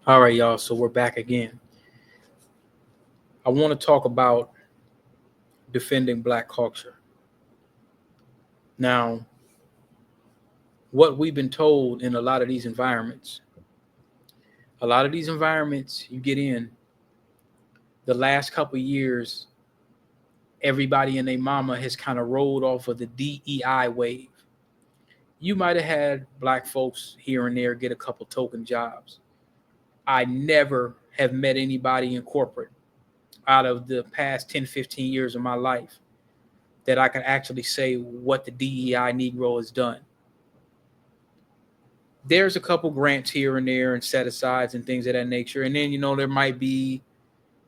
All right, y'all. So we're back again. I want to talk about defending Black culture. Now, what we've been told in a lot of these environments you get in, the last couple of years, everybody and their mama has kind of rolled off of the DEI wave. You might have had Black folks here and there get a couple token jobs. I never have met anybody in corporate out of the past 10, 15 years of my life that I can actually say what the DEI Negro has done. There's a couple grants here and there and set asides and things of that nature. And then, there might be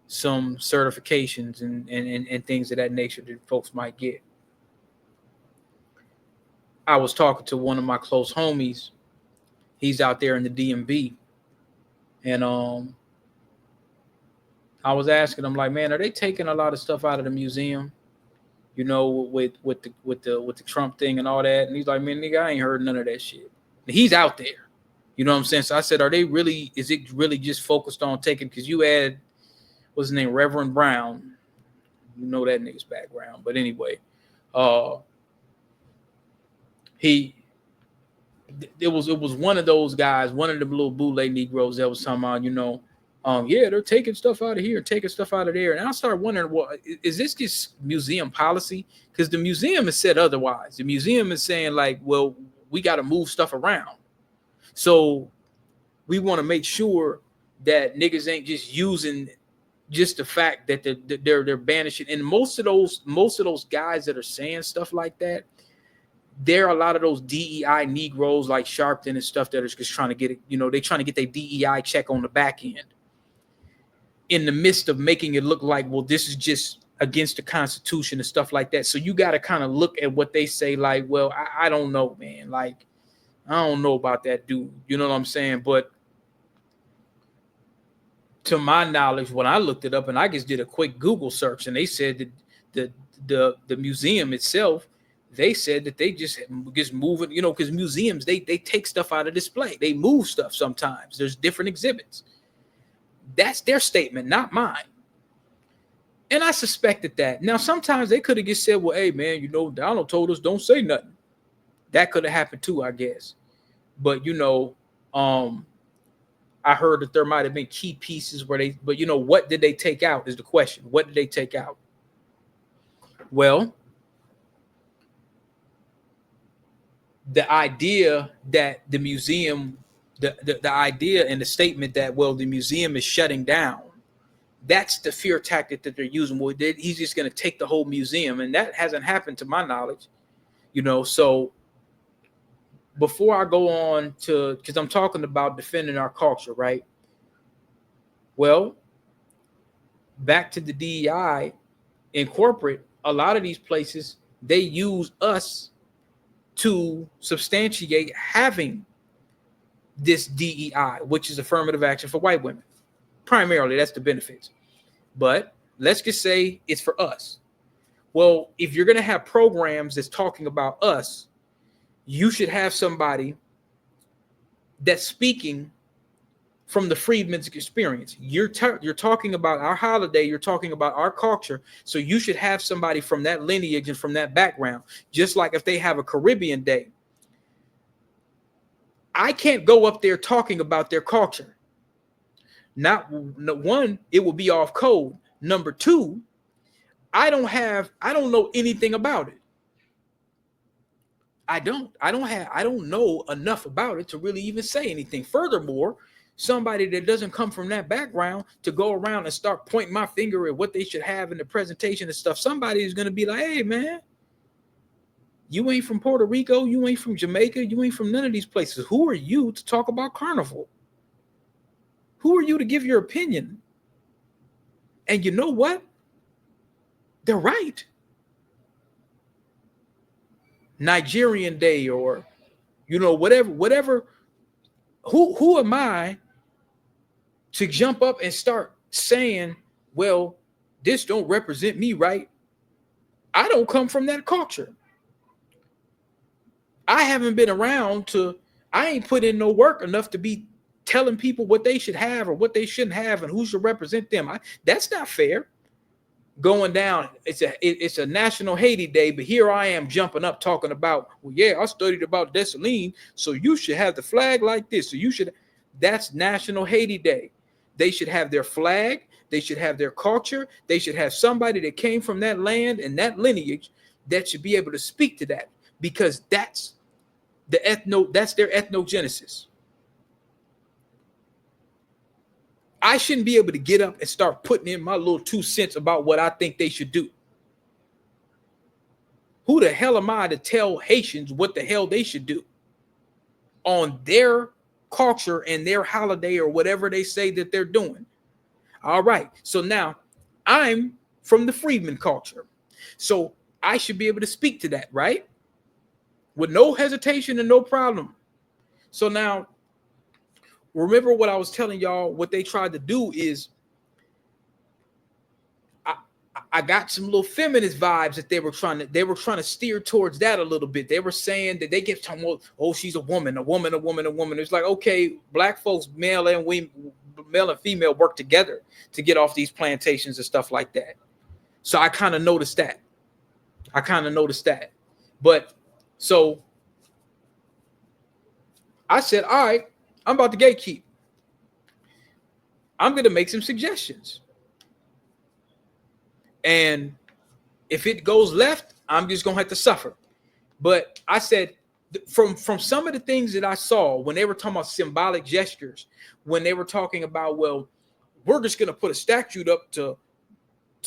some certifications and things of that nature that folks might get. I was talking to one of my close homies. He's out there in the DMV. And I was asking him, like, man, are they taking a lot of stuff out of the museum? With the Trump thing and all that. And he's like, man, nigga, I ain't heard none of that shit. And he's out there. You know what I'm saying? So I said, is it really just focused on taking, because you had, what's his name, Reverend Brown. You know that nigga's background. But anyway, it was one of those guys, one of the little bootleg Negroes that was talking about, yeah, they're taking stuff out of here, taking stuff out of there. And I started wondering, well, is this just museum policy? Because the museum has said otherwise. The museum is saying, like, well, we got to move stuff around. So we want to make sure that niggas ain't just using just the fact that they're banishing. And most of those guys that are saying stuff like that, there are a lot of those DEI Negroes like Sharpton and stuff that are just trying to get it, they trying to get their DEI check on the back end in the midst of making it look like, well, this is just against the Constitution and stuff like that. So you got to kind of look at what they say like, well, I don't know, man. Like, I don't know about that dude. You know what I'm saying? But to my knowledge, when I looked it up and I just did a quick Google search, and they said that the museum itself, they said that they just move it, because museums, they take stuff out of display. They move stuff sometimes. There's different exhibits. That's their statement, not mine. And I suspected that. Now, sometimes they could have just said, well, hey, man, Donald told us don't say nothing. That could have happened too, I guess. But, I heard that there might have been key pieces but what did they take out is the question. What did they take out? Well, the idea that the museum, the idea and the statement that, well, the museum is shutting down, that's the fear tactic that they're using. Well, he's just going to take the whole museum. And that hasn't happened to my knowledge, so before I go on to, because I'm talking about defending our culture, right? Well, back to the DEI in corporate, a lot of these places, they use us to substantiate having this DEI, which is affirmative action for white women. Primarily, that's the benefits. But let's just say it's for us. Well, if you're going to have programs that's talking about us, you should have somebody that's speaking from the freedman's experience. You're talking about our holiday. You're talking about our culture. So you should have somebody from that lineage and from that background. Just like if they have a Caribbean day, I can't go up there talking about their culture. Not one, it will be off code. Number two, I don't know anything about it. I don't know enough about it to really even say anything. Furthermore, somebody that doesn't come from that background to go around and start pointing my finger at what they should have in the presentation and stuff, somebody is going to be like, hey, man, you ain't from Puerto Rico, you ain't from Jamaica, you ain't from none of these places. Who are you to talk about Carnival? Who are you to give your opinion? And you know what? They're right. Nigerian Day, or whatever. Who am I to jump up and start saying, well, this don't represent me, right? I don't come from that culture. I haven't been around I ain't put in no work enough to be telling people what they should have or what they shouldn't have and who should represent them. That's not fair. Going down, it's a National Haiti Day, but here I am jumping up talking about, well, yeah, I studied about Dessalines, so you should have the flag like this. So you should. That's National Haiti Day. They should have their flag. They should have their culture. They should have somebody that came from that land and that lineage that should be able to speak to that, because that's their ethnogenesis. I shouldn't be able to get up and start putting in my little 2 cents about what I think they should do. Who the hell am I to tell Haitians what the hell they should do on their culture and their holiday or whatever they say that they're doing? All right. So now I'm from the freedman culture. So I should be able to speak to that, right? With no hesitation and no problem. So now, remember what I was telling y'all, what they tried to do is I got some little feminist vibes that they were trying to steer towards that a little bit. They were saying that they kept talking about, oh, she's a woman. It's like, okay, black folks, male and female work together to get off these plantations and stuff like that. So I kind of noticed that. But so I said, all right, I'm about to gatekeep. I'm going to make some suggestions. And if it goes left, I'm just going to have to suffer. But I said, from some of the things that I saw when they were talking about symbolic gestures, when they were talking about, well, we're just going to put a statue up to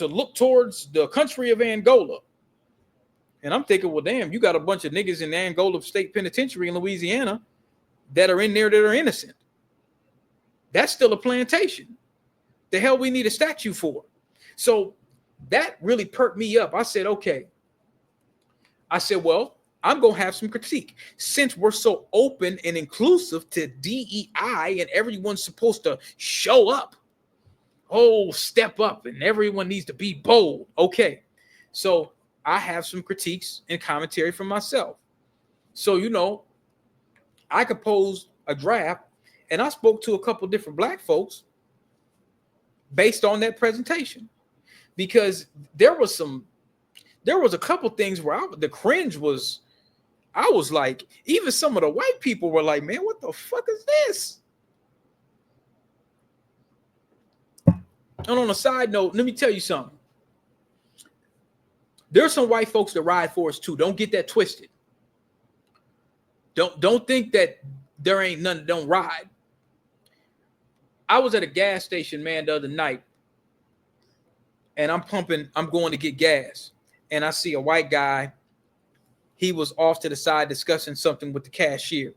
look towards the country of Angola. And I'm thinking, well, damn, you got a bunch of niggas in the Angola State Penitentiary in Louisiana that are in there that are innocent. That's still a plantation. The hell we need a statue for? So that really perked me up. I said, okay. I said, well, I'm going to have some critique. Since we're so open and inclusive to DEI and everyone's supposed to show up, step up, and everyone needs to be bold. Okay. So I have some critiques and commentary from myself. So, I composed a draft and I spoke to a couple different black folks based on that presentation, because there was a couple things where the cringe was, I was like, even some of the white people were like, man, what the fuck is this? And on a side note, let me tell you something. There's some white folks that ride for us too. Don't get that twisted. Don't think that there ain't none that don't ride. I was at a gas station, man, the other night, and I'm going to get gas, and I see a white guy. He was off to the side discussing something with the cashier,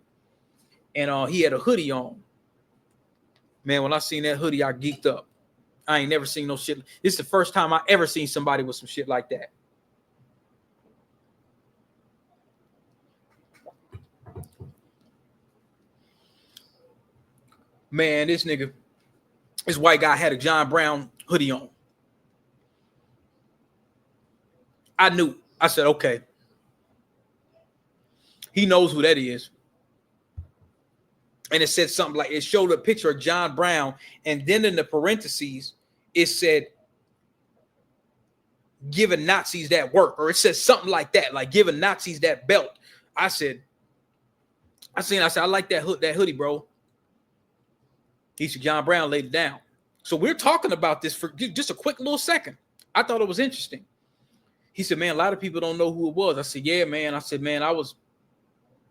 and he had a hoodie on. Man, when I seen that hoodie, I geeked up. I ain't never seen no shit. This is the first time I ever seen somebody with some shit like that. Man, this white guy had a John Brown hoodie on. I knew. I said, okay. He knows who that is. And it said something like, it showed a picture of John Brown, and then in the parentheses, it said, giving Nazis that work, or it said something like that, like giving Nazis that belt. I said, I like that hoodie, bro. He said, John Brown laid it down. So we're talking about this for just a quick little second. I thought it was interesting. He said, man, a lot of people don't know who it was. I said, yeah, man. I said, man,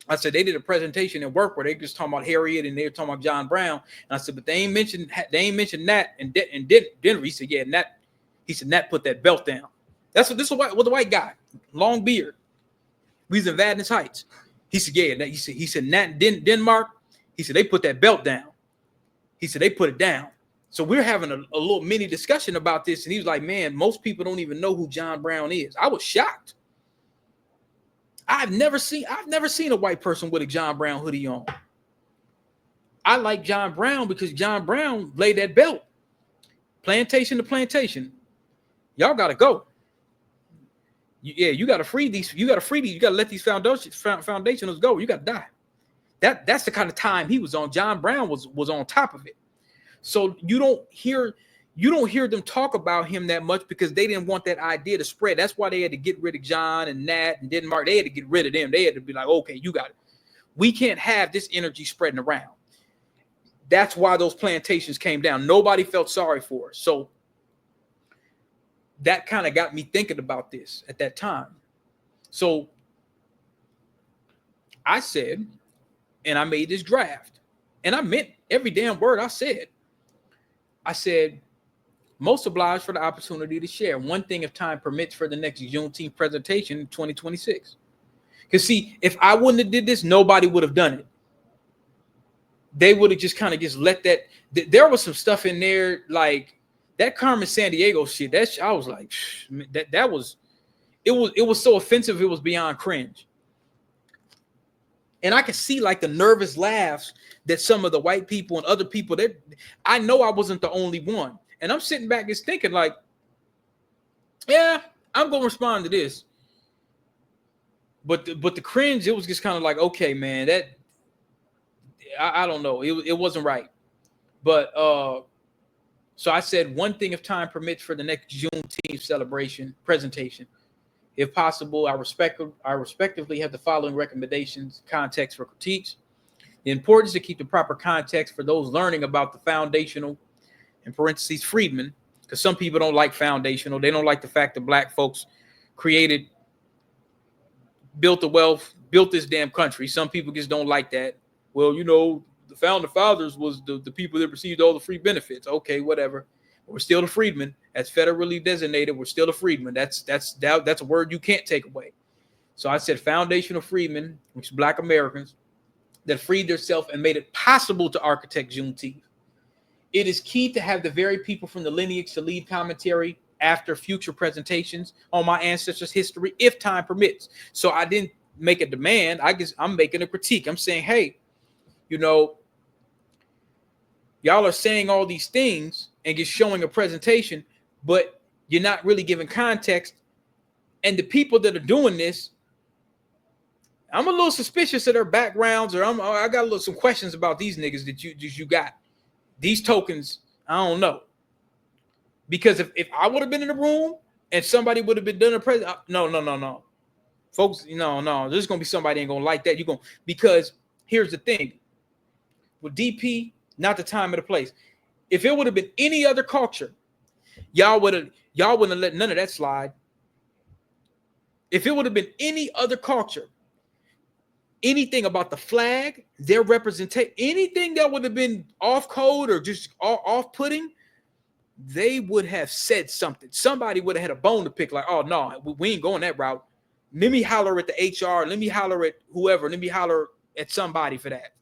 they did a presentation at work where they just talking about Harriet and they were talking about John Brown. And I said, but they ain't mentioned Nat and Denver. He said, yeah, Nat. He said, Nat put that belt down. This is a white guy, long beard. We was in Vadnais Heights. He said, yeah. He said Nat and Denmark. He said, they put that belt down. He said, they put it down. So we're having a little mini discussion about this. And he was like, man, most people don't even know who John Brown is. I was shocked. I've never seen a white person with a John Brown hoodie on. I like John Brown because John Brown laid that belt. Plantation to plantation. Y'all got to go. You got to free these. You got to let these foundationals go. You got to die. That's the kind of time he was on. John Brown was on top of it. So you don't hear them talk about him that much because they didn't want that idea to spread. That's why they had to get rid of John and Nat and Denmark. They had to get rid of them. They had to be like, okay, you got it. We can't have this energy spreading around. That's why those plantations came down. Nobody felt sorry for us. So that kind of got me thinking about this at that time. So I said, and I made this draft, and I meant every damn word I said. I said, most obliged for the opportunity to share. One thing, if time permits, for the next Juneteenth presentation in 2026. Because see, if I wouldn't have did this, nobody would have done it. They would have just kind of just let that. There was some stuff in there like that Carmen Sandiego shit. I was like, that was so offensive. It was beyond cringe. And I could see like the nervous laughs that some of the white people and other people that I know I wasn't the only one. And I'm sitting back just thinking like, yeah, I'm going to respond to this. But the cringe, it was just kind of like, okay, man, that I don't know. It wasn't right. But so I said, one thing, if time permits, for the next Juneteenth presentation. If possible, I respectively have the following recommendations, context for critiques. The importance to keep the proper context for those learning about the foundational, in parentheses, freedmen, because some people don't like foundational. They don't like the fact that black folks built the wealth, built this damn country. Some people just don't like that. Well, you know, the founding fathers was the people that received all the free benefits. Okay, whatever. We're still the freedmen. That's federally designated. We're still the freedmen. That's a word you can't take away. So I said foundational freedmen, which is black Americans, that freed themselves and made it possible to architect Juneteenth. It is key to have the very people from the lineage to lead commentary after future presentations on my ancestors' history, if time permits. So I didn't make a demand. I'm making a critique. I'm saying, hey, you know, y'all are saying all these things and just showing a presentation, but you're not really giving context. And the people that are doing this, I'm a little suspicious of their backgrounds, or I got some questions about these niggas that you got. These tokens, I don't know. Because if I would have been in the room and somebody would have been done a present, no. Folks, no. There's gonna be somebody ain't gonna like that. Because here's the thing. With DP, not the time or the place. If it would have been any other culture, y'all wouldn't have let none of that slide. If it would have been any other culture, anything about the flag, their representation, anything that would have been off code or just off putting, they would have said something. Somebody would have had a bone to pick, like, oh no, we ain't going that route. Let me holler at the HR, let me holler at whoever, let me holler at somebody for that.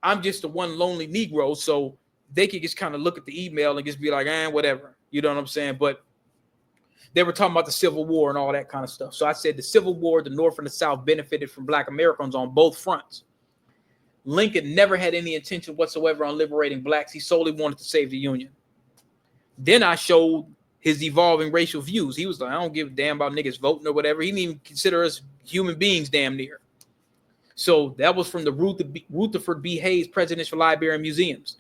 I'm just the one lonely Negro, so they could just kind of look at the email and just be like, whatever. You know what I'm saying? But they were talking about the Civil War and all that kind of stuff. So I said the Civil War, the North and the South benefited from black Americans on both fronts. Lincoln never had any intention whatsoever on liberating blacks. He solely wanted to save the Union. Then I showed his evolving racial views. He was like, I don't give a damn about niggas voting or whatever. He didn't even consider us human beings damn near. So that was from the Rutherford B. Hayes Presidential Library and Museums.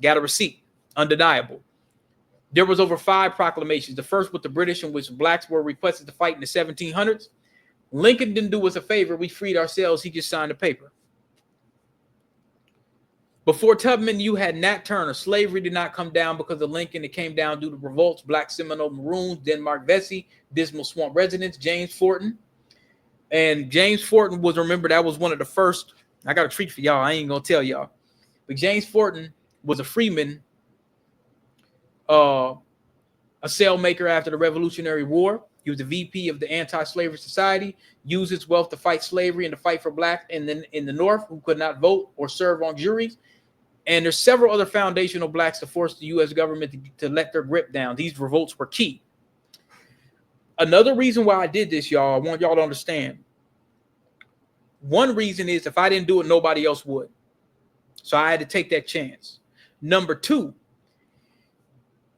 Got a receipt, undeniable. There was over 5 proclamations. The first with the British, in which blacks were requested to fight in the 1700s. Lincoln didn't do us a favor. We freed ourselves. He just signed a paper. Before Tubman, you had Nat Turner. Slavery did not come down because of Lincoln. It came down due to revolts, Black Seminole Maroons, Denmark Vesey, Dismal Swamp residents, James Forten. And James Forten was, remember, that was one of the first. I got a treat for y'all. I ain't going to tell y'all. But James Forten was a freeman, a sailmaker after the Revolutionary War. He was the VP of the Anti-Slavery Society, used his wealth to fight slavery and to fight for blacks in the North who could not vote or serve on juries. And there's several other foundational blacks to force the U.S. government to let their grip down. These revolts were key. Another reason why I did this, y'all, I want y'all to understand. One reason is if I didn't do it, nobody else would. So I had to take that chance. Number 2,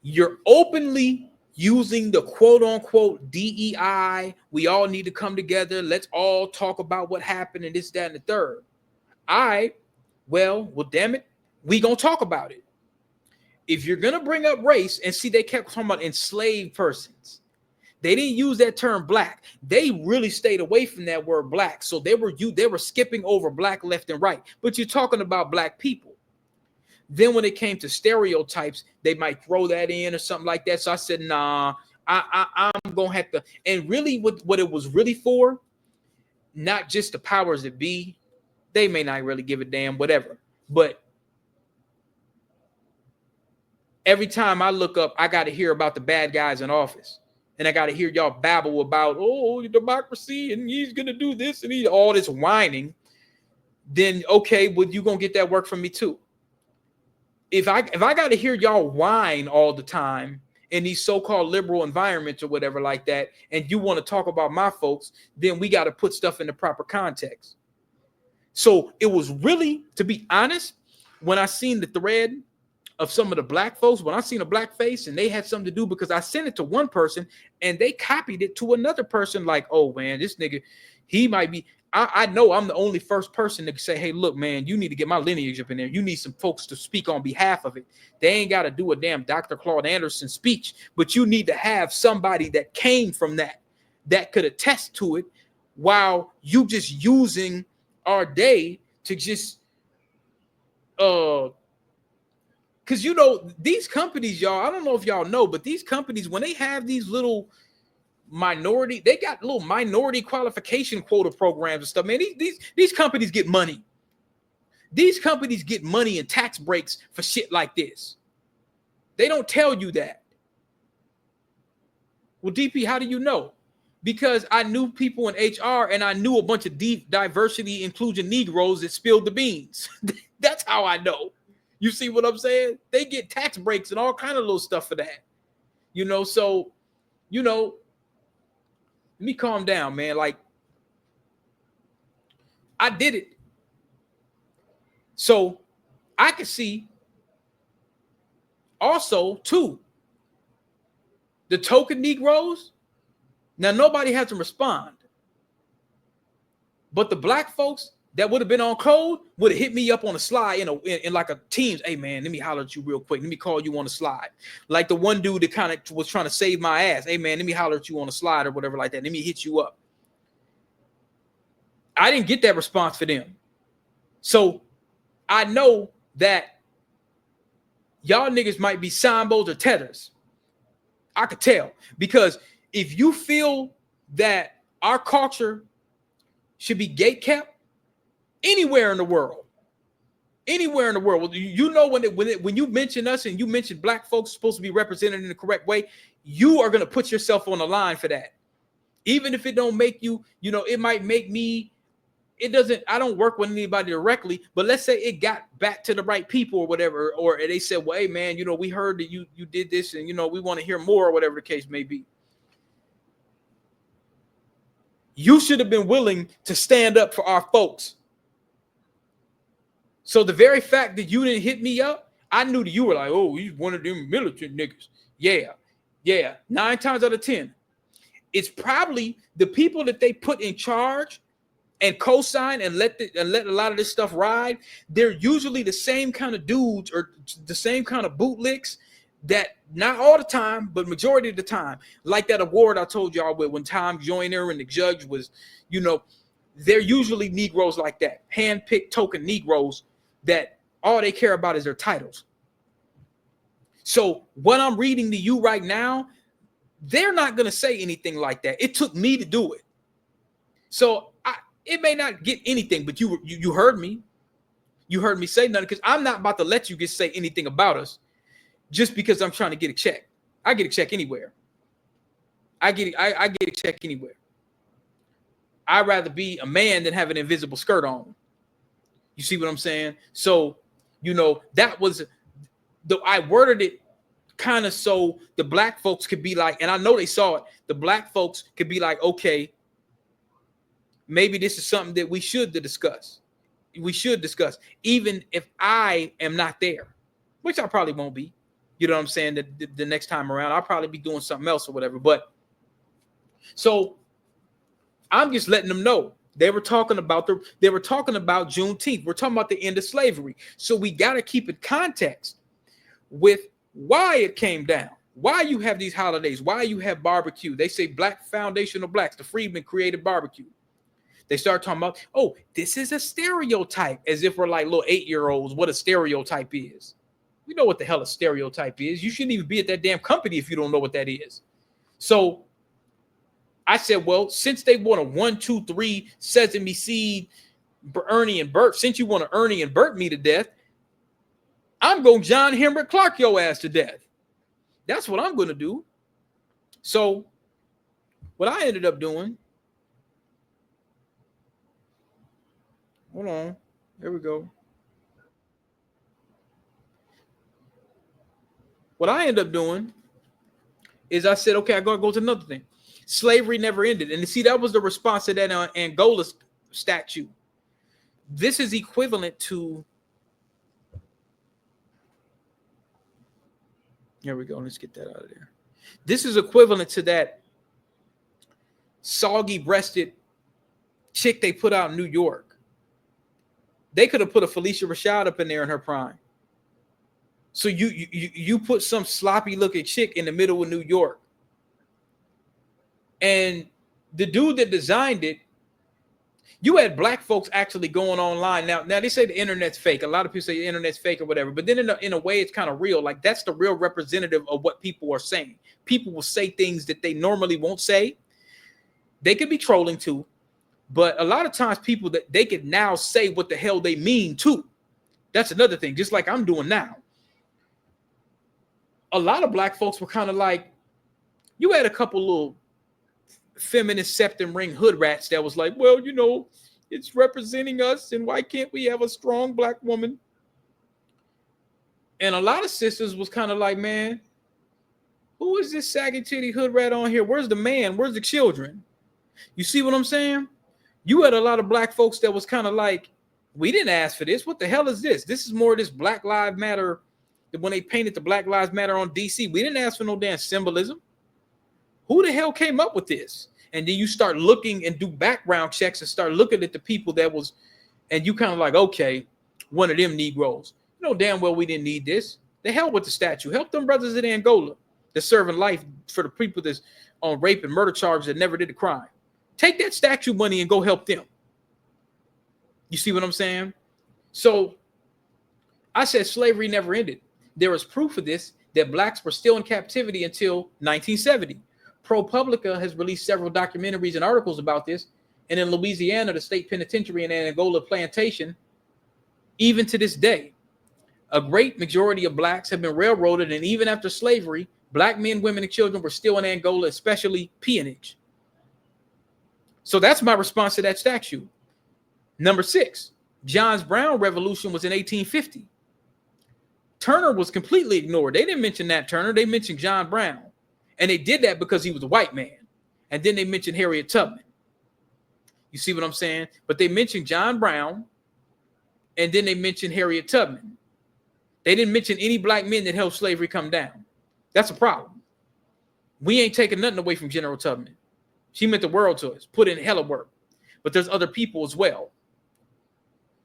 you're openly using the quote-unquote DEI. We all need to come together. Let's all talk about what happened and this, that, and the third. Well, damn it, we gonna talk about it. If you're gonna bring up race, and see, they kept talking about enslaved persons. They didn't use that term black. They really stayed away from that word black. So they were skipping over black left and right. But you're talking about black people. Then when it came to stereotypes, they might throw that in or something like that. So I said, nah, I'm gonna have to. And really, what it was really for, not just the powers that be, they may not really give a damn, whatever. But every time I look up, I got to hear about the bad guys in office. And I got to hear y'all babble about, oh, democracy, and he's going to do this, and all this whining. Then, okay, well, you're going to get that work from me too. If I got to hear y'all whine all the time in these so-called liberal environments or whatever like that, and you want to talk about my folks, then we got to put stuff in the proper context. So it was really, to be honest, when I seen the thread of some of the black folks, when I seen a black face and they had something to do, because I sent it to one person and they copied it to another person, like, oh man, this nigga, he might be, I know I'm the only first person to say, hey, look, man, you need to get my lineage up in there. You need some folks to speak on behalf of it. They ain't got to do a damn Dr. Claude Anderson speech, but you need to have somebody that came from that could attest to it, while you just using our day to just, because, you know, these companies, y'all, I don't know if y'all know, but these companies, when they have these little minority, they got little minority qualification quota programs and stuff, man. These companies get money. These companies get money and tax breaks for shit like this. They don't tell you that. Well, DP, how do you know? Because I knew people in HR, and I knew a bunch of diversity inclusion Negroes that spilled the beans. That's how I know. You see what I'm saying? They get tax breaks and all kind of little stuff for that. You know, so, you know, let me calm down, man. Like, I did it. So I could see also, too, the token Negroes. Now, nobody had to respond. But the black folks that would have been on code would have hit me up on a slide in like a Teams. Hey, man, let me holler at you real quick. Let me call you on the slide. Like the one dude that kind of was trying to save my ass. Hey, man, let me holler at you on the slide or whatever like that. Let me hit you up. I didn't get that response for them. So I know that y'all niggas might be Sambos or Tethers. I could tell. Because if you feel that our culture should be gatekept, anywhere in the world, you know, when you mention us and you mention black folks supposed to be represented in the correct way, you are going to put yourself on the line for that. Even if it don't make you, you know, it might make me, I don't work with anybody directly, but let's say it got back to the right people or whatever, or they said, well, hey man, you know, we heard that you did this and, you know, we want to hear more or whatever the case may be. You should have been willing to stand up for our folks. So the very fact that you didn't hit me up, I knew that you were like, oh, he's one of them militant niggas. Yeah. 9 times out of 10, it's probably the people that they put in charge and co-sign and let a lot of this stuff ride. They're usually the same kind of dudes or the same kind of bootlicks that, not all the time, but majority of the time, like that award I told y'all with when Tom Joyner and the judge was, you know, they're usually Negroes like that, hand-picked token Negroes that all they care about is their titles. So what I'm reading to you right now, they're not going to say anything like that. It took me to do it. So it may not get anything, but you heard me. You heard me say nothing, because I'm not about to let you say anything about us just because I'm trying to get a check. I get a check anywhere. I get a check anywhere. I'd rather be a man than have an invisible skirt on. You see what I'm saying? So, you know, that was I worded it kind of so the black folks could be like, and I know they saw it, the black folks could be like, okay, maybe this is something that we should discuss. We should discuss, even if I am not there, which I probably won't be. You know what I'm saying? The next time around, I'll probably be doing something else or whatever. But so I'm just letting them know They were talking about Juneteenth. We're talking about the end of slavery. So we got to keep in context with why it came down, why you have these holidays, why you have barbecue. They say Black Foundation of Blacks, the freedmen created barbecue. They start talking about, oh, this is a stereotype, as if we're like little 8-year-olds, what a stereotype is. We know what the hell a stereotype is. You shouldn't even be at that damn company if you don't know what that is. So I said, well, since they want a 1, 2, 3 sesame seed, Ernie and Bert, since you want to Ernie and Bert me to death, I'm going to John Henrik Clark your ass to death. That's what I'm going to do. So what I ended up doing, hold on, there we go. What I ended up doing is I said, okay, I gotta go to another thing. Slavery never ended. And see, that was the response to that Angola statue. This is equivalent to, here we go. Let's get that out of there. This is equivalent to that soggy-breasted chick they put out in New York. They could have put a Felicia Rashad up in there in her prime. So you put some sloppy-looking chick in the middle of New York. And the dude that designed it, you had black folks actually going online. Now they say the internet's fake. A lot of people say the internet's fake or whatever. But then in a way, it's kind of real. Like, that's the real representative of what people are saying. People will say things that they normally won't say. They could be trolling too. But a lot of times people that they can now say what the hell they mean too. That's another thing, just like I'm doing now. A lot of black folks were kind of like, you had a couple little feminist septum ring hood rats that was like, well, you know, it's representing us, and why can't we have a strong black woman? And a lot of sisters was kind of like, man, who is this saggy titty hood rat on here? Where's the man? Where's the children? You see what I'm saying? You had a lot of black folks that was kind of like, we didn't ask for this. What the hell is this? This is more of this Black Lives Matter. When they painted the Black Lives Matter on DC, we didn't ask for no damn symbolism. Who the hell came up with this? And then you start looking and do background checks and start looking at the people that was, and you kind of like, okay, one of them Negroes. You know damn well we didn't need this. The hell with the statue. Help them brothers in Angola that's serving life for the people that's on rape and murder charges that never did the crime. Take that statue money and go help them. You see what I'm saying? So I said slavery never ended. There is proof of this, that blacks were still in captivity until 1970. ProPublica has released several documentaries and articles about this. And in Louisiana, the state penitentiary in Angola Plantation, even to this day, a great majority of blacks have been railroaded. And even after slavery, black men, women, and children were still in Angola, especially peonage. So that's my response to that statue. Number 6, John Brown Revolution was in 1850. Turner was completely ignored. They didn't mention Nat Turner. They mentioned John Brown. And they did that because he was a white man. And then they mentioned Harriet Tubman. You see what I'm saying? But they mentioned John Brown. And then they mentioned Harriet Tubman. They didn't mention any black men that helped slavery come down. That's a problem. We ain't taking nothing away from General Tubman. She meant the world to us, put in hella work. But there's other people as well.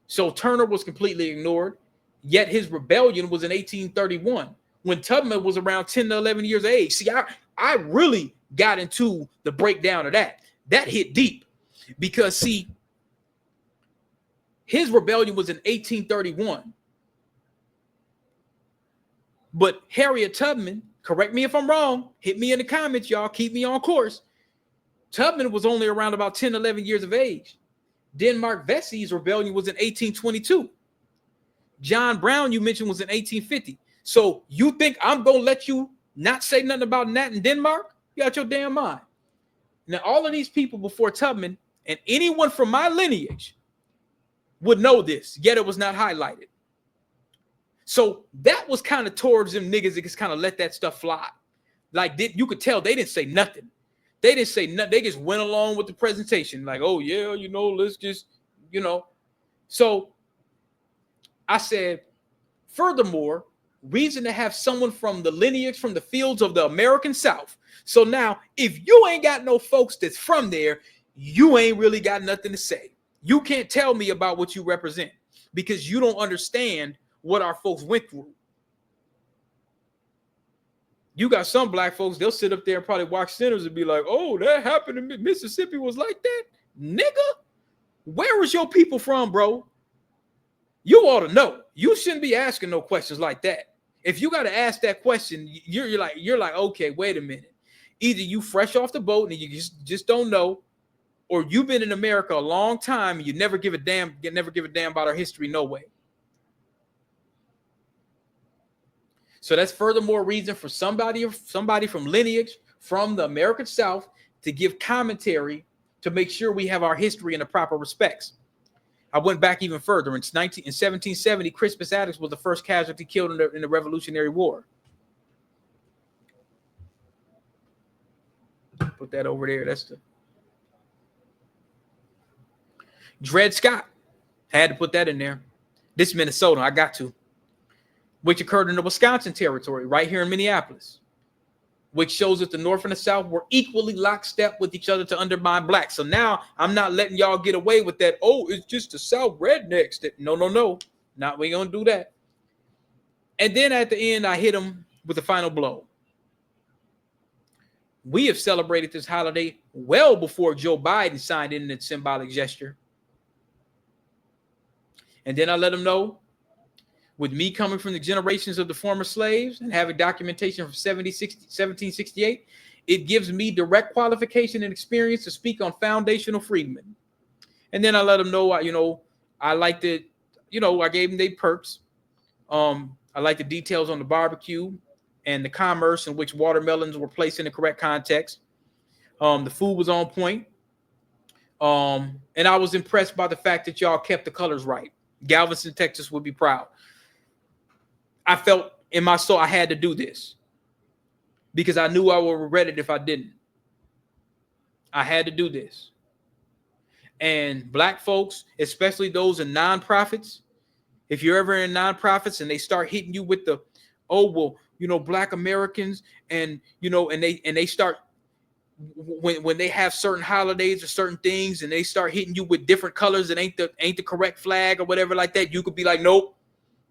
So Turner was completely ignored. Yet his rebellion was in 1831 when Tubman was around 10 to 11 years of age. See, I really got into the breakdown of that. That hit deep because, see, his rebellion was in 1831. But Harriet Tubman, correct me if I'm wrong, hit me in the comments, y'all, keep me on course. Tubman was only around about 10, 11 years of age. Denmark Vesey's rebellion was in 1822. John Brown, you mentioned, was in 1850. So you think I'm going to let you not say nothing about Nat in Denmark? You got your damn mind. Now, all of these people before Tubman and anyone from my lineage would know this, yet it was not highlighted. So that was kind of towards them niggas that just kind of let that stuff fly. Like, you could tell they didn't say nothing. They didn't say nothing. They just went along with the presentation. Like, oh, yeah, you know, let's just, you know. So I said, furthermore, reason to have someone from the lineage, from the fields of the American South. So now, if you ain't got no folks that's from there, you ain't really got nothing to say. You can't tell me about what you represent because you don't understand what our folks went through. You got some black folks, they'll sit up there and probably watch Sinners and be like, oh, that happened in Mississippi was like that. Nigga, where was your people from, bro? You ought to know. You shouldn't be asking no questions like that. If you got to ask that question, you're like, okay, wait a minute. Either you fresh off the boat and you just don't know, or you've been in America a long time and you never give a damn about our history. No way. So that's furthermore reason for somebody from lineage from the American South to give commentary to make sure we have our history in the proper respects. I went back even further. In 1770, Crispus Attucks was the first casualty killed in the Revolutionary War. Put that over there. That's the Dred Scott. I had to put that in there. This is Minnesota. I got to. Which occurred in the Wisconsin territory, right here in Minneapolis, which shows that the North and the South were equally lockstep with each other to undermine blacks. So now I'm not letting y'all get away with that. Oh, it's just the South rednecks. No. We ain't gonna do that. And then at the end, I hit him with the final blow. We have celebrated this holiday well before Joe Biden signed in its symbolic gesture. And then I let him know, with me coming from the generations of the former slaves and having documentation from 1768, it gives me direct qualification and experience to speak on foundational freedmen. And then I let them know, I like the, I gave them their perks. I like the details on the barbecue and the commerce in which watermelons were placed in the correct context. The food was on point. And I was impressed by the fact that y'all kept the colors right. Galveston, Texas would be proud. I felt in my soul I had to do this because I knew I would regret it if I didn't. I had to do this. And black folks, especially those in nonprofits, if you're ever in nonprofits and they start hitting you with the, black Americans and they start when they have certain holidays or certain things and they start hitting you with different colors that ain't the correct flag or whatever like that, you could be like, nope,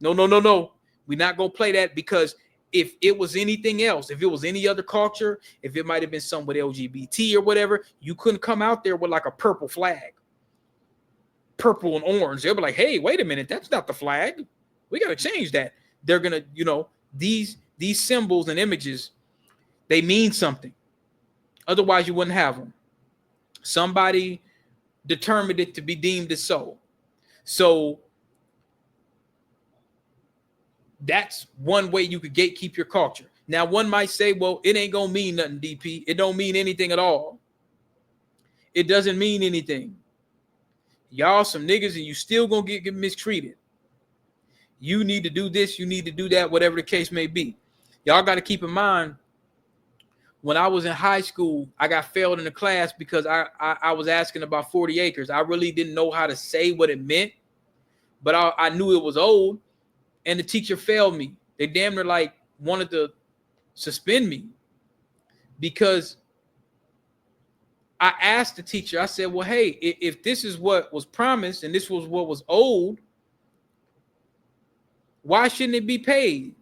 no. We're not going to play that, because if it was anything else, if it was any other culture, if it might have been some with LGBT or whatever, you couldn't come out there with like a purple flag, purple and orange. They'll be like, hey, wait a minute, that's not the flag. We got to change that. They're going to, these symbols and images, they mean something. Otherwise, you wouldn't have them. Somebody determined it to be deemed as so. So that's one way you could gatekeep your culture. Now, one might say, well, it ain't going to mean nothing, DP. It don't mean anything at all. It doesn't mean anything. Y'all some niggas and you still going to get mistreated. You need to do this. You need to do that, whatever the case may be. Y'all got to keep in mind, when I was in high school, I got failed in the class because I was asking about 40 acres. I really didn't know how to say what it meant, but I knew it was old. And the teacher failed me. They damn near like wanted to suspend me because I asked the teacher, I said, well, hey, if this is what was promised and this was what was owed, why shouldn't it be paid?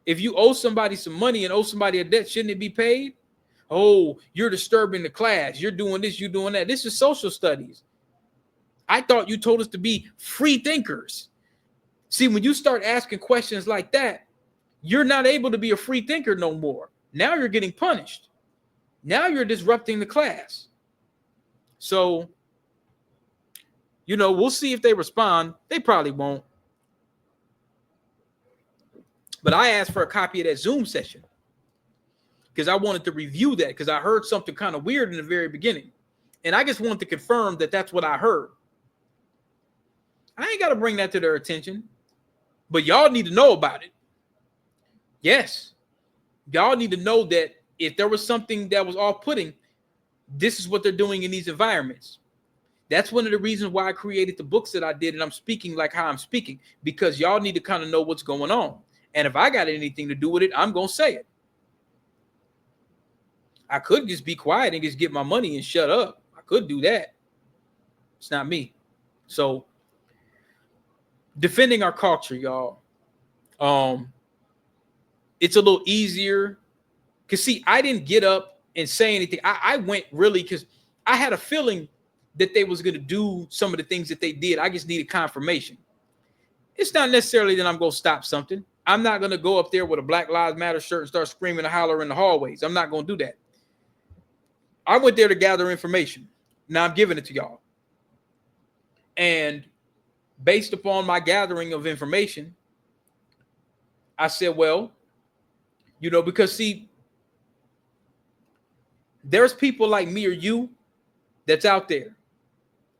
If you owe somebody some money and owe somebody a debt, shouldn't it be paid? Oh, you're disturbing the class. You're doing this, you're doing that. This is social studies. I thought you told us to be free thinkers. See, when you start asking questions like that, you're not able to be a free thinker no more. Now you're getting punished. Now you're disrupting the class. So, we'll see if they respond. They probably won't. But I asked for a copy of that Zoom session because I wanted to review that because I heard something kind of weird in the very beginning. And I just wanted to confirm that that's what I heard. I ain't got to bring that to their attention. But y'all need to know about it. Yes. Y'all need to know that if there was something that was off-putting, this is what they're doing in these environments. That's one of the reasons why I created the books that I did, and I'm speaking like how I'm speaking, because y'all need to kind of know what's going on. And if I got anything to do with it, I'm going to say it. I could just be quiet and just get my money and shut up. I could do that. It's not me. So defending our culture, y'all. It's a little easier because see, I didn't get up and say anything. I went really because I had a feeling that they was going to do some of the things that they did. I just needed confirmation. It's not necessarily that I'm going to stop something. I'm not going to go up there with a Black Lives Matter shirt and start screaming and hollering in the hallways. I'm not going to do that. I went there to gather information. Now I'm giving it to y'all. And based upon my gathering of information, I said, well, you know, because see, there's people like me or you that's out there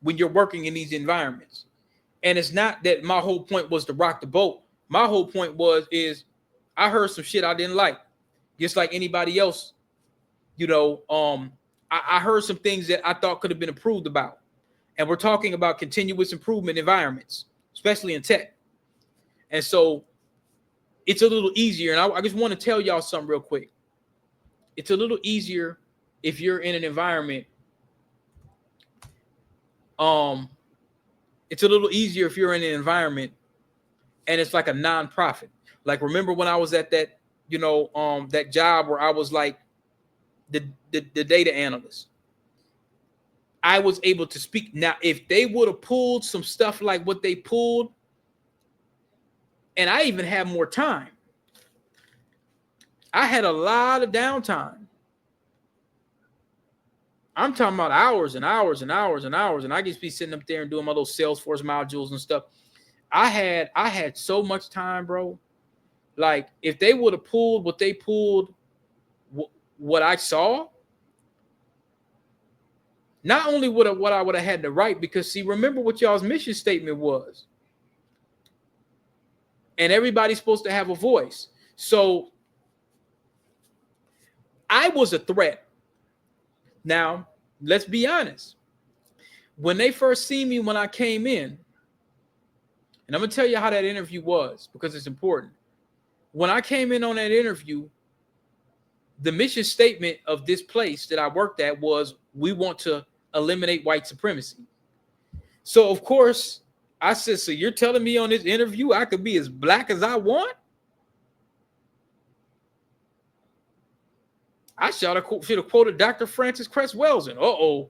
when you're working in these environments. And it's not that my whole point was to rock the boat. My whole point is I heard some shit I didn't like, just like anybody else. You know, I heard some things that I thought could have been improved about. And we're talking about continuous improvement environments, especially in tech. And so it's a little easier. And I just want to tell y'all something real quick. It's a little easier if you're in an environment. It's a little easier if you're in an environment and it's like a nonprofit. Like, remember when I was at that, you know, that job where I was like the data analyst. I was able to speak. Now, if they would have pulled some stuff like what they pulled, and I even had more time. I had a lot of downtime. I'm talking about hours and hours and hours and hours, and I just be sitting up there and doing my little Salesforce modules and stuff. I had so much time, bro. Like, if they would have pulled what they pulled, what I saw, not only what I would have had to write, because see, remember what y'all's mission statement was. And everybody's supposed to have a voice. So I was a threat. Now, let's be honest. When they first see me when I came in, and I'm going to tell you how that interview was because it's important. When I came in on that interview, the mission statement of this place that I worked at was, we want to eliminate white supremacy. So, of course, I said, so you're telling me on this interview I could be as black as I want? I should have quoted Dr. Frances Cress Welsing. Oh,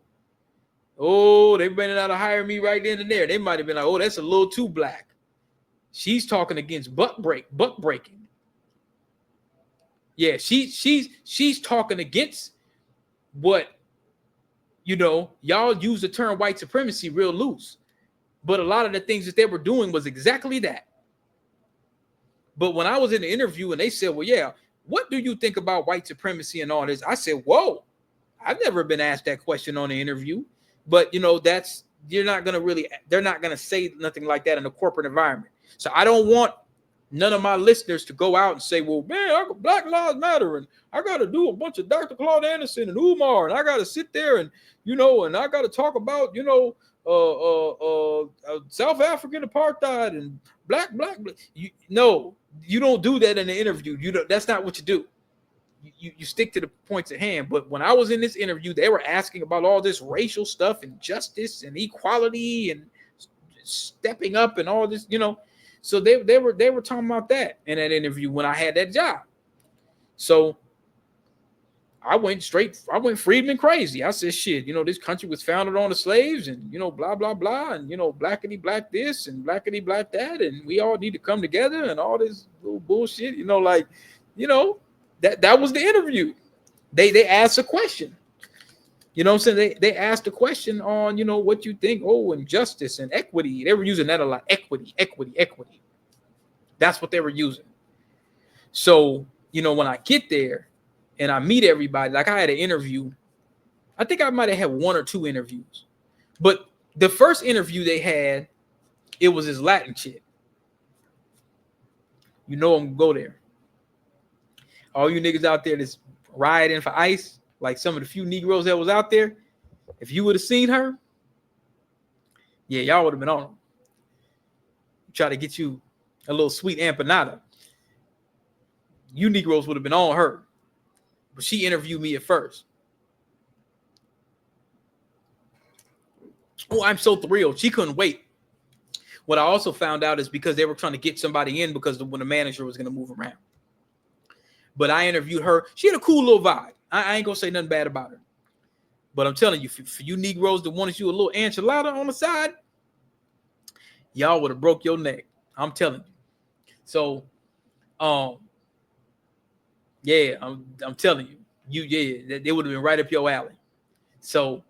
they better not have hired me right then and there. They might have been like, oh, that's a little too black. She's talking against buck breaking. Yeah, she's talking against what, you know, y'all use the term white supremacy real loose. But a lot of the things that they were doing was exactly that. But when I was in the interview and they said, well, yeah, what do you think about white supremacy and all this? I said, whoa, I've never been asked that question on the interview. But, you know, they're not going to say nothing like that in a corporate environment. So I don't want none of my listeners to go out and say, well, man, Black Lives Matter, and I got to do a bunch of Dr. Claude Anderson and Umar, and I got to sit there and, you know, and I got to talk about, you know, South African apartheid and black. No, you don't do that in the interview. That's not what you do. You stick to the points at hand. But when I was in this interview, they were asking about all this racial stuff and justice and equality and stepping up and all this, you know. So they were talking about that in that interview when I had that job. So I went Friedman crazy. I said, shit, you know, this country was founded on the slaves and, you know, blah, blah, blah. And, you know, blackity black this and blackity black that. And we all need to come together and all this little bullshit, you know, like, you know, that was the interview. They asked a question. You know what I'm saying? They asked a question on, you know, what you think, and justice and equity. They were using that a lot. Equity. That's what they were using. So, you know, when I get there and I meet everybody, like I had an interview. I think I might have had one or two interviews. But the first interview they had, it was this Latin chick. You know I'm going to go there. All you niggas out there that's rioting for ICE, like some of the few Negroes that was out there, if you would have seen her, yeah, y'all would have been on them. Try to get you a little sweet empanada. You Negroes would have been on her. But she interviewed me at first. Oh, I'm so thrilled. She couldn't wait. What I also found out is because they were trying to get somebody in because when the manager was going to move around. But I interviewed her. She had a cool little vibe. I ain't going to say nothing bad about her. But I'm telling you, for you Negroes that wanted you a little enchilada on the side, y'all would have broke your neck. I'm telling you. So, yeah, I'm telling you, they would have been right up your alley. So,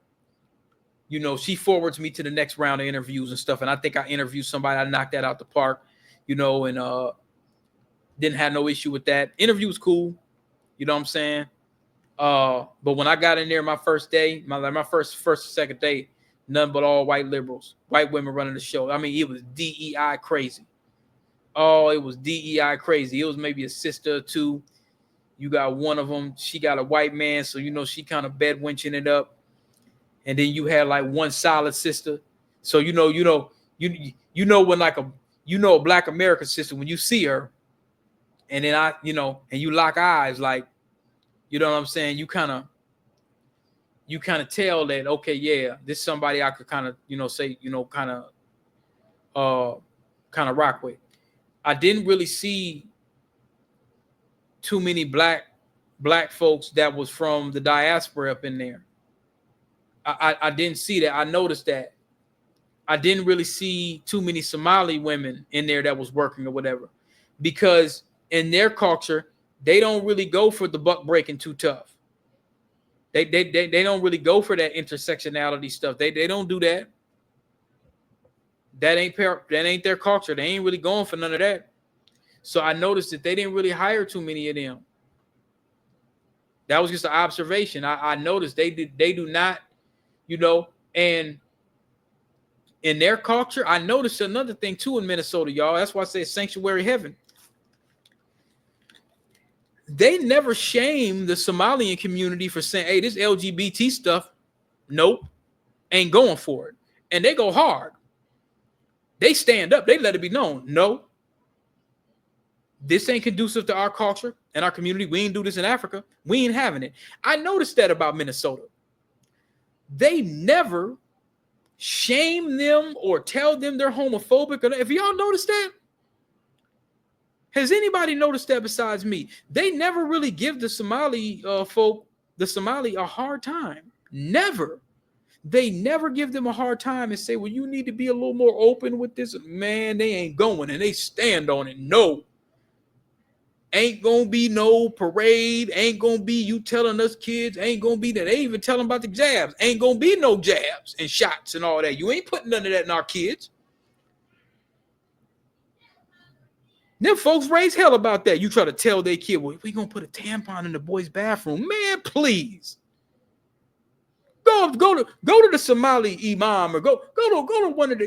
you know, she forwards me to the next round of interviews and stuff. And I think I interviewed somebody. I knocked that out the park, you know, and didn't have no issue with that. Interview was cool. You know what I'm saying? But when I got in there my first day, my first second day, nothing but all white liberals, white women running the show. I mean, it was DEI crazy. Oh, it was DEI crazy. It was maybe a sister or two. You got one of them. She got a white man, so you know she kind of bed winching it up. And then you had like one solid sister. So you know when like a Black American sister when you see her, and then and you lock eyes, like, you know what I'm saying? You kind of tell that, okay, yeah, this is somebody I could kind of say kind of rock with. I didn't really see too many black folks that was from the diaspora up in there. I didn't see that. I noticed that. I didn't really see too many Somali women in there that was working or whatever, because in their culture, they don't really go for the buck breaking too tough. They don't really go for that intersectionality stuff. They don't do that. That ain't their culture. They ain't really going for none of that. So I noticed that they didn't really hire too many of them. That was just an observation. I noticed they do not, and in their culture, I noticed another thing too in Minnesota, y'all. That's why I say sanctuary heaven. They never shame the Somalian community for saying, hey, this LGBT stuff, nope, ain't going for it. And they go hard. They stand up. They let it be known. No, this ain't conducive to our culture and our community. We ain't do this in Africa. We ain't having it. I noticed that about Minnesota. They never shame them or tell them they're homophobic. If y'all noticed that, has anybody noticed that besides me? They never really give the Somali folk, the Somali, a hard time. Never. They never give them a hard time and say, well, you need to be a little more open with this. Man, they ain't going, and they stand on it. No. Ain't gonna be no parade. Ain't gonna be you telling us kids. Ain't gonna be that. They even tell them about the jabs. Ain't gonna be no jabs and shots and all that. You ain't putting none of that in our kids. Them folks raise hell about that. You try to tell their kid, well, we gonna put a tampon in the boys' bathroom. Man, please. Go to the Somali imam, or go to one of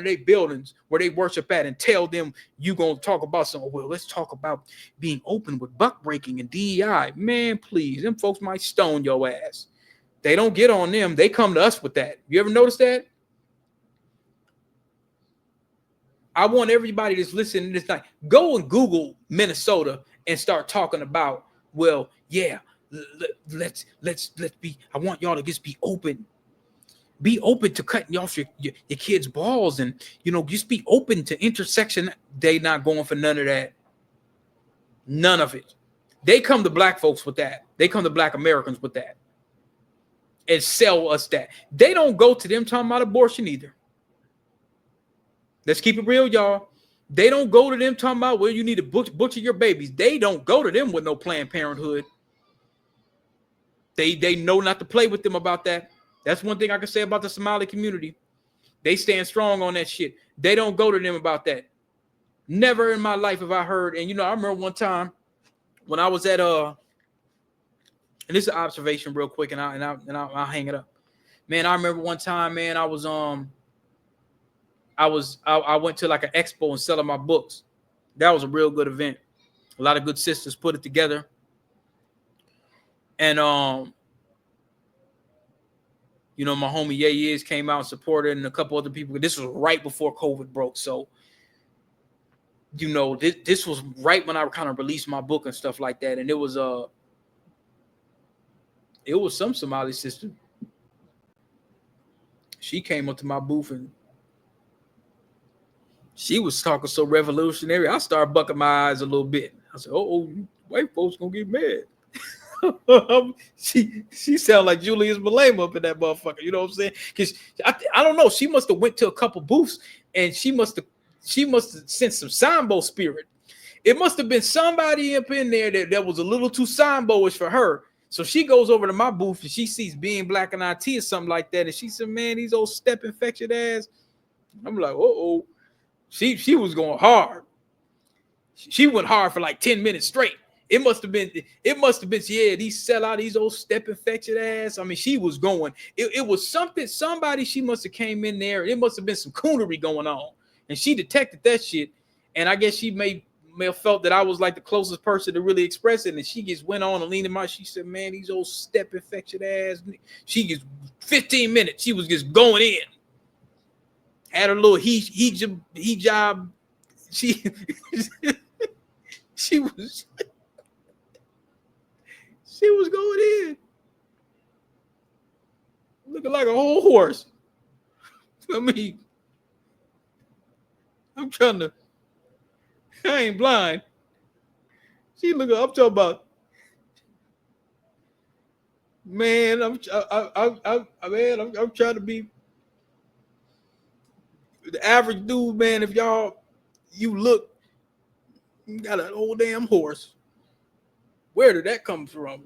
their buildings where they worship at, and tell them you gonna talk about something. Well, let's talk about being open with buck breaking and DEI. Man, please, them folks might stone your ass. They don't get on them. They come to us with that. You ever notice that? I want everybody that's listening this night, go and Google Minnesota and start talking about, well, yeah, let's be, I want y'all to just be open to cutting off your kids' balls, and just be open to intersection. They not going for none of that. None of it. They come to black folks with that. They come to Black Americans with that and sell us that. They don't go to them talking about abortion either. Let's keep it real, y'all. They don't go to them talking about, well, you need to butcher your babies. They don't go to them with no Planned Parenthood. They know not to play with them about that. That's one thing I can say about the Somali community. They stand strong on that shit. They don't go to them about that. Never in my life have I heard. And I remember one time when I was at and this is an observation real quick, and I'll hang it up. Man, I remember one time, man, I went to like an expo and selling my books. That was a real good event. A lot of good sisters put it together. And my homie Ye Years came out and supported, and a couple other people. This was right before COVID broke. So, this was right when I kind of released my book and stuff like that. And it was some Somali sister. She came up to my booth and she was talking so revolutionary. I started bucking my eyes a little bit. I said, "Oh, white folks gonna get mad." she sounded like Julius Malema up in that motherfucker. You know what I'm saying? Because I don't know. She must have went to a couple booths and she must have sent some Sambo spirit. It must have been somebody up in there that was a little too Sambo-ish for her. So she goes over to my booth and she sees Being Black and IT or something like that, and she said, "Man, these old step infected ass." I'm like, "Uh-oh." She was going hard. She went hard for like 10 minutes straight. It must have been, yeah, these sell out, these old step infected ass. I mean, she was going, it was somebody, she must have came in there. It must have been some coonery going on. And she detected that shit. And I guess she may have felt that I was like the closest person to really express it. And she just went on and leaned in my, she said, "Man, these old step infected ass." She just 15 minutes, she was just going in. Had her little hijab. She she was going in looking like a whole horse. I mean, I ain't blind. I'm talking about, man, I'm trying to be the average dude, man. If you look, you got an old damn horse. Where did that come from?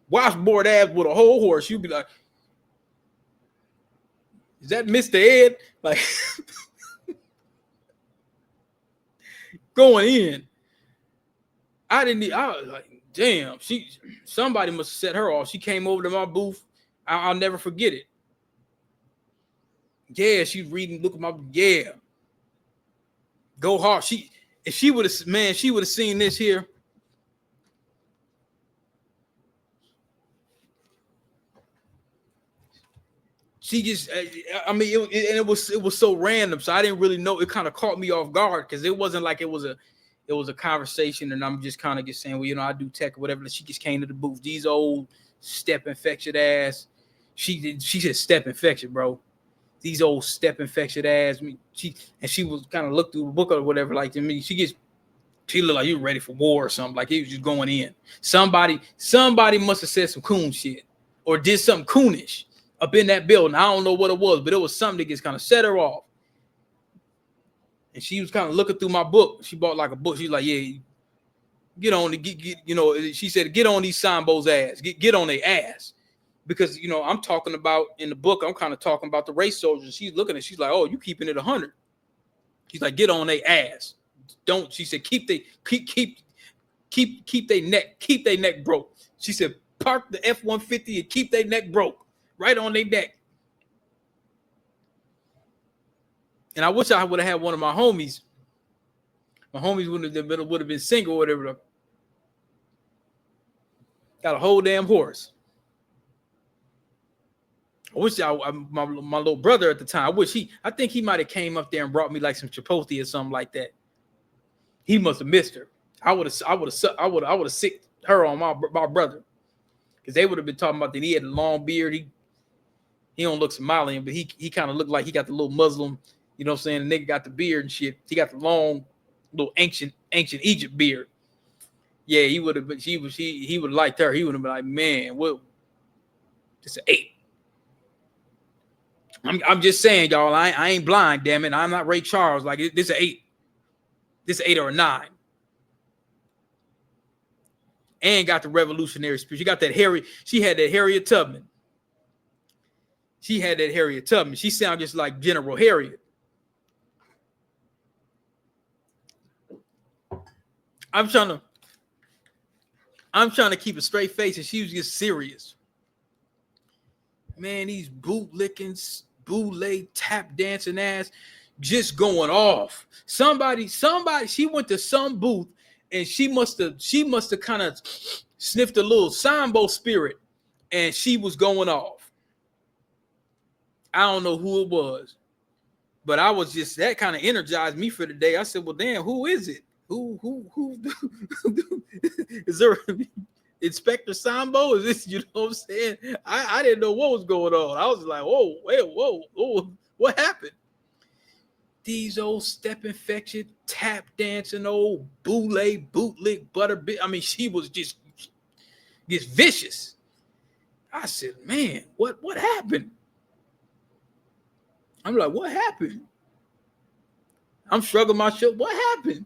Washboard ass with a whole horse. You'd be like, "Is that Mr. Ed?" Like going in. I was like, damn, somebody must have set her off. She came over to my booth. I'll never forget it. Yeah, she's reading, look at my, yeah. Go hard. If she would have seen this here. She just, I mean, it was so random. So I didn't really know. It kind of caught me off guard because it wasn't like it was a conversation and I'm just kind of just saying, well, I do tech or whatever. She just came to the booth. These old step infected ass. She said step infected, bro. These old step infected ass. She was kind of looked through the book or whatever. Like to me, she looked like you were ready for war or something. Like he was just going in. Somebody must have said some coon shit or did something coonish up in that building. I don't know what it was, but it was something that just kind of set her off. And she was kind of looking through my book. She bought like a book. She's like, "Yeah, get on the she said, get on these Sambos ass. Get on their ass." Because I'm talking about in the book, I'm kind of talking about the race soldiers. She's looking at, she's like, "Oh, you keeping it 100." She's like, "Get on their ass." Don't, she said, keep their neck broke. She said, "Park the F-150 and keep their neck broke. Right on their neck." And I wish I would have had one of my homies. My homies would have been single or whatever. Got a whole damn horse. I wish my little brother at the time. I think he might have came up there and brought me like some Chipotle or something like that. He must have missed her. I would have sicked her on my brother, because they would have been talking about that he had a long beard. He don't look Somalian, but he kind of looked like he got the little Muslim. You know what I'm saying? The nigga got the beard and shit. He got the long, little ancient Egypt beard. Yeah, he would have been. He would have liked her. He would have been like, "Man, what? Just an 8." I'm just saying, y'all. I ain't blind, damn it. I'm not Ray Charles. Like this an 8. This an 8 or a 9. And got the revolutionary spirit. She got that Harry. She had that Harriet Tubman. She sounded just like General Harriet. I'm trying to keep a straight face, and she was just serious. Man, these bootlicking, bootleg, tap dancing ass just going off. Somebody, she went to some booth and she must have kind of sniffed a little Sambo spirit, and she was going off. I don't know who it was, but I was just, that kind of energized me for the day. I said, "Well, damn, who is it? Who is there? Inspector Sambo? Is this, you know what I'm saying? I didn't know what was going on. I was like, whoa, wait, whoa, what happened? These old step infection, tap dancing, old bootleg butter. I mean, she was just vicious. I said, man, what happened? I'm like, what happened? I'm shrugging my shoulders. What happened?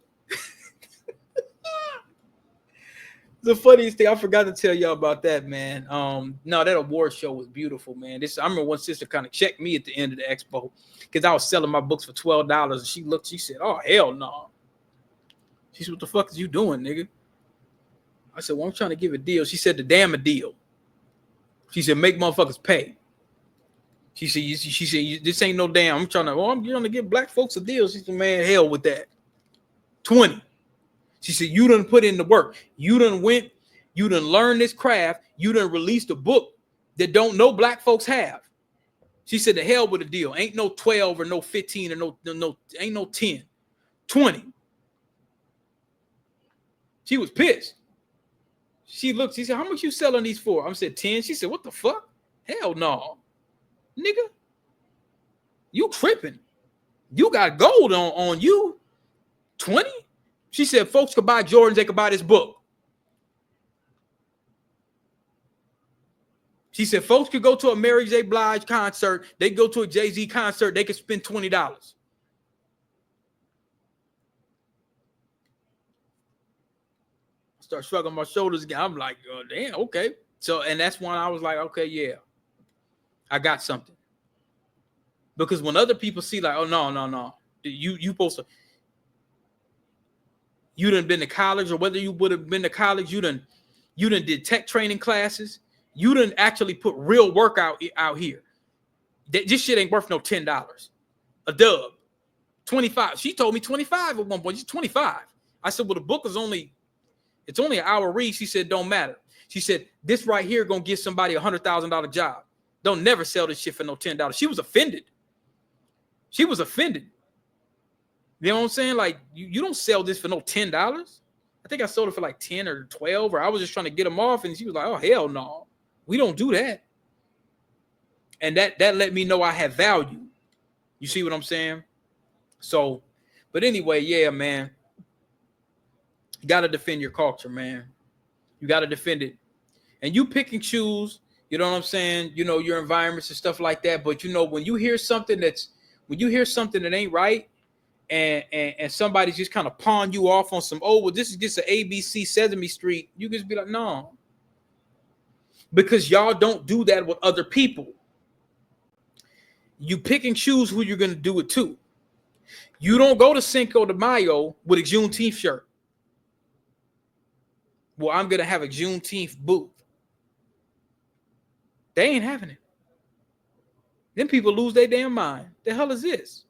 The funniest thing, I forgot to tell y'all about that, man. No, that award show was beautiful, man. I remember one sister kind of checked me at the end of the expo because I was selling my books for $12, and she looked, she said, "Oh, hell no." She said, "What the fuck is you doing, nigga?" I said, "Well, I'm trying to give a deal." She said, "The damn a deal." She said, "Make motherfuckers pay." She said, "This ain't no damn. I'm trying to give black folks a deal." She said, "Man, hell with that. 20. She said, "You done put in the work. You done went. You done learned this craft. You done released a book that don't know black folks have." She said, "The hell with the deal. Ain't no 12 or no 15 or no ain't no 10. 20. She was pissed. She looked. She said, "How much you selling these for?" I said, 10. She said, "What the fuck? Hell no, nigga. You tripping. You got gold on you. 20?" She said, "Folks could buy Jordans. They could buy this book." She said, "Folks could go to a Mary J. Blige concert. They go to a Jay-Z concert. They could spend $20. Start shrugging my shoulders again. I'm like, "Oh, damn, okay." So, and that's when I was like, okay, yeah, I got something. Because when other people see, like, "Oh, no. You supposed to, you done been to college, or whether you would have been to college, you done did tech training classes. You done actually put real work out here. This shit ain't worth no $10. A dub. 25. She told me 25 at one point. She's 25. I said, "Well, the book is it's only an hour read." She said, "Don't matter." She said, "This right here gonna give somebody $100,000 job. Don't never sell this shit for no $10. She was offended. She was offended. You know what I'm saying? Like, you don't sell this for no $10. I think I sold it for like 10 or 12, or I was just trying to get them off. And she was like, "Oh, hell no. We don't do that." And that let me know I have value. You see what I'm saying? So, but anyway, yeah, man. You got to defend your culture, man. You got to defend it. And you pick and choose, you know what I'm saying? You know, your environments and stuff like that. But, you know, when you hear something that ain't right, and somebody's just kind of pawn you off on some, "Oh, well, this is just an ABC Sesame Street," you just be like, no. Because y'all don't do that with other people. You pick and choose who you're going to do it to. You don't go to Cinco de Mayo with a Juneteenth shirt. "Well, I'm going to have a Juneteenth booth." They ain't having it. Then people lose their damn mind. The hell is this?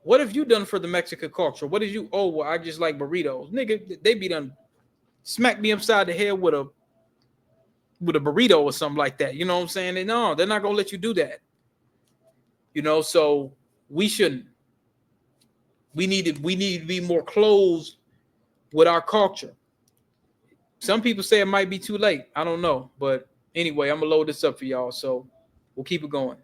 What have you done for the Mexican culture? What did you? "Oh, well, I just like burritos." Nigga, they be done smack me upside the head with a burrito or something like that. You know what I'm saying? No, they're not gonna let you do that. You know, so we shouldn't. We need to be more closed with our culture. Some people say it might be too late. I don't know. But anyway, I'm gonna load this up for y'all. So we'll keep it going.